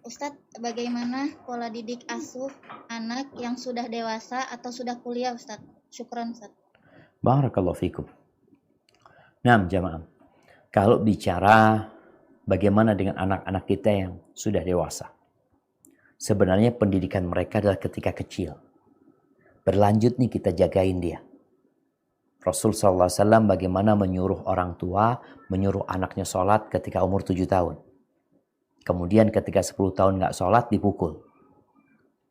Ustadz, bagaimana pola didik asuh anak yang sudah dewasa atau sudah kuliah, Ustadz? Syukran, Ustadz. Barakallahu fikum. Nah, jamaah. Kalau bicara bagaimana dengan anak-anak kita yang sudah dewasa. Sebenarnya pendidikan mereka adalah ketika kecil. Berlanjut nih kita jagain dia. Rasul SAW bagaimana menyuruh orang tua, menyuruh anaknya sholat ketika umur 7 tahun. Kemudian ketika 10 tahun nggak sholat dipukul.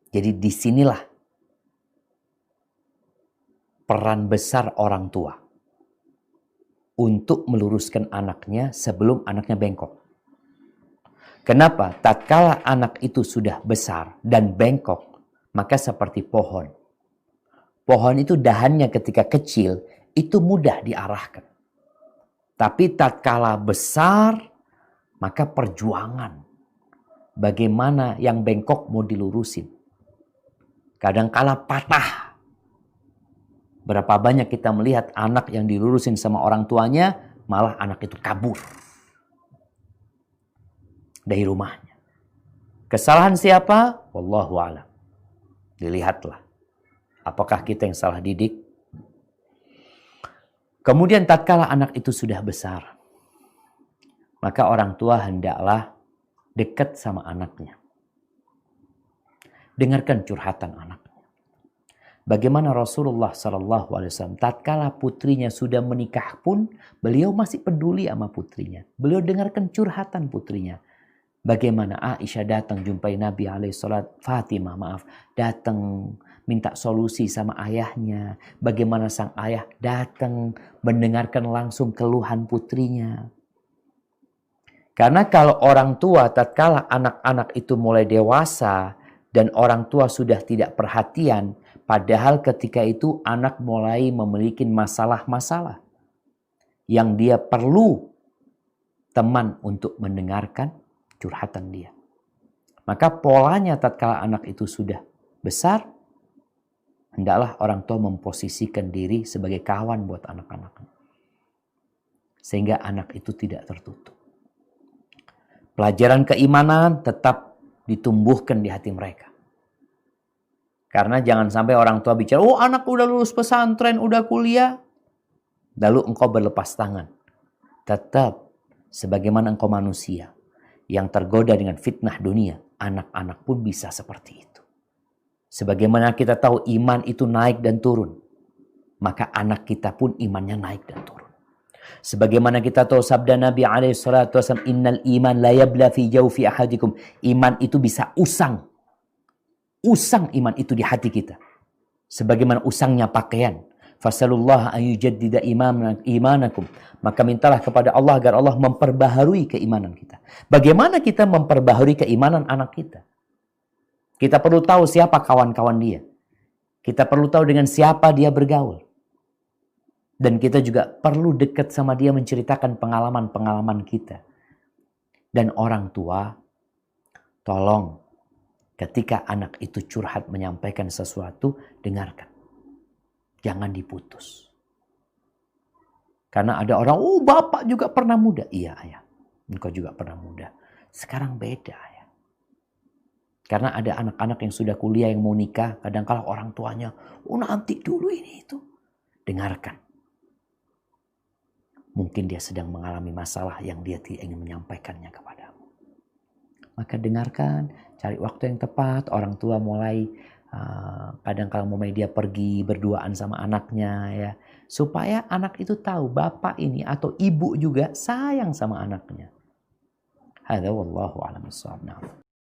Jadi disinilah peran besar orang tua untuk meluruskan anaknya sebelum anaknya bengkok. Kenapa? Tatkala anak itu sudah besar dan bengkok, maka seperti pohon. Pohon itu dahannya ketika kecil itu mudah diarahkan. Tapi tatkala besar, maka perjuangan. Bagaimana yang bengkok mau dilurusin. Kadangkala patah. Berapa banyak kita melihat anak yang dilurusin sama orang tuanya, malah anak itu kabur dari rumahnya. Kesalahan siapa? Wallahu a'lam. Dilihatlah. Apakah kita yang salah didik? Kemudian tatkala anak itu sudah besar, maka orang tua hendaklah dekat sama anaknya. Dengarkan curhatan anaknya. Bagaimana Rasulullah SAW tatkala putrinya sudah menikah pun beliau masih peduli sama putrinya. Beliau dengarkan curhatan putrinya. Bagaimana Aisyah datang jumpai Nabi alaihissalam, Fatimah datang minta solusi sama ayahnya. Bagaimana sang ayah datang mendengarkan langsung keluhan putrinya. Karena kalau orang tua tatkala anak-anak itu mulai dewasa dan orang tua sudah tidak perhatian, padahal ketika itu anak mulai memiliki masalah-masalah yang dia perlu teman untuk mendengarkan curhatan dia. Maka polanya tatkala anak itu sudah besar, hendaklah orang tua memposisikan diri sebagai kawan buat anak-anaknya. Sehingga anak itu tidak tertutup. Pelajaran keimanan tetap ditumbuhkan di hati mereka. Karena jangan sampai orang tua bicara, oh anak udah lulus pesantren, udah kuliah. Lalu engkau berlepas tangan. Tetap sebagaimana engkau manusia yang tergoda dengan fitnah dunia, anak-anak pun bisa seperti itu. Sebagaimana kita tahu iman itu naik dan turun, maka anak kita pun imannya naik dan turun. Sebagaimana kita tahu sabda Nabi SAW, innal iman la yabla fi jawfi ahadikum. Iman itu bisa usang. Usang iman itu di hati kita. Sebagaimana usangnya pakaian. Fasalullah an yujaddida imanakum. Maka mintalah kepada Allah agar Allah memperbaharui keimanan kita. Bagaimana kita memperbaharui keimanan anak kita? Kita perlu tahu siapa kawan-kawan dia. Kita perlu tahu dengan siapa dia bergaul. Dan kita juga perlu dekat sama dia menceritakan pengalaman-pengalaman kita. Dan orang tua, tolong ketika anak itu curhat menyampaikan sesuatu, dengarkan. Jangan diputus. Karena ada orang, oh bapak juga pernah muda. Iya ayah, engkau juga pernah muda. Sekarang beda ya. Karena ada anak-anak yang sudah kuliah yang mau nikah, kadang-kala orang tuanya, oh nanti dulu ini itu. Dengarkan. Mungkin dia sedang mengalami masalah yang dia tidak ingin menyampaikannya kepadamu. Maka dengarkan, cari waktu yang tepat. Orang tua mulai kadang-kala mulai dia pergi berduaan sama anaknya ya, supaya anak itu tahu bapak ini atau ibu juga sayang sama anaknya. Hadza wallahu a'lam bissawab.